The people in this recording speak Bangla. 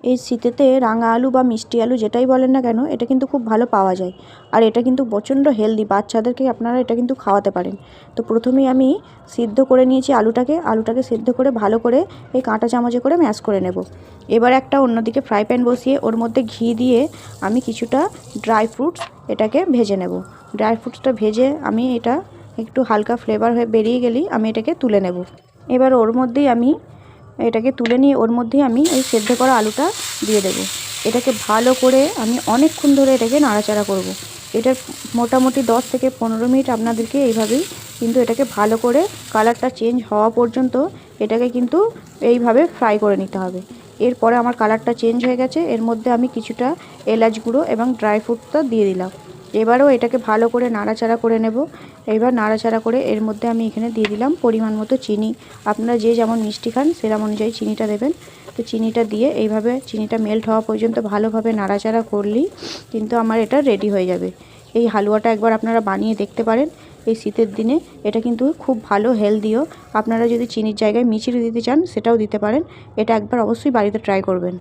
এই শীতেতে রাঙা আলু বা মিষ্টি আলু যেটাই বলেন না কেন, এটা কিন্তু খুব ভালো পাওয়া যায়। আর এটা কিন্তু প্রচণ্ড হেলদি, বাচ্চাদেরকে আপনারা এটা কিন্তু খাওয়াতে পারেন। তো প্রথমেই আমি সিদ্ধ করে নিয়েছি আলুটাকে সিদ্ধ করে ভালো করে এই কাঁটা চামচে করে ম্যাশ করে নেব। এবার একটা অন্যদিকে ফ্রাই প্যান বসিয়ে ওর মধ্যে ঘি দিয়ে আমি কিছুটা ড্রাই ফ্রুটস এটাকে ভেজে নেব। ড্রাই ফ্রুটসটা ভেজে আমি এটা একটু হালকা ফ্লেভার হয়ে বেরিয়ে গেলেই আমি এটাকে তুলে নেব। এবার ওর মধ্যেই আমি এটাকে তুলে নিয়ে ওর মধ্যেই আমি এই সেদ্ধ করা আলুটা দিয়ে দেব। এটাকে ভালো করে আমি অনেকক্ষণ ধরে এটাকে নাড়াচাড়া করব। এটা মোটামুটি 10 থেকে 15 মিনিট আপনাদেরকে এইভাবেই কিন্তু এটাকে ভালো করে কালারটা চেঞ্জ হওয়া পর্যন্ত এটাকে কিন্তু এইভাবে ফ্রাই করে নিতে হবে। এরপরে আমার কালারটা চেঞ্জ হয়ে গেছে, এর মধ্যে আমি কিছুটা এলাচ গুঁড়ো এবং ড্রাই ফ্রুটটা দিয়ে দিলাম। এবারেও এটাকে ভালো করে নাড়াচাড়া করে নেব। এবার নাড়াচাড়া করে এর মধ্যে আমি এখানে দিয়ে দিলাম পরিমাণ মতো চিনি। আপনারা যে যেমন মিষ্টি খান সেরকম অনুযায়ী চিনিটা দেবেন। তো চিনিটা দিয়ে এইভাবে চিনিটা মেল্ট হওয়া পর্যন্ত ভালোভাবে নাড়াচাড়া করলেই কিন্তু আমার এটা রেডি হয়ে যাবে। এই হালুয়াটা একবার আপনারা বানিয়ে দেখতে পারেন এই শীতের দিনে। এটা কিন্তু খুব ভালো হেলদিও। আপনারা যদি চিনির জায়গায় মিছরি দিতে চান সেটাও দিতে পারেন। এটা একবার অবশ্যই বাড়িতে ট্রাই করবেন।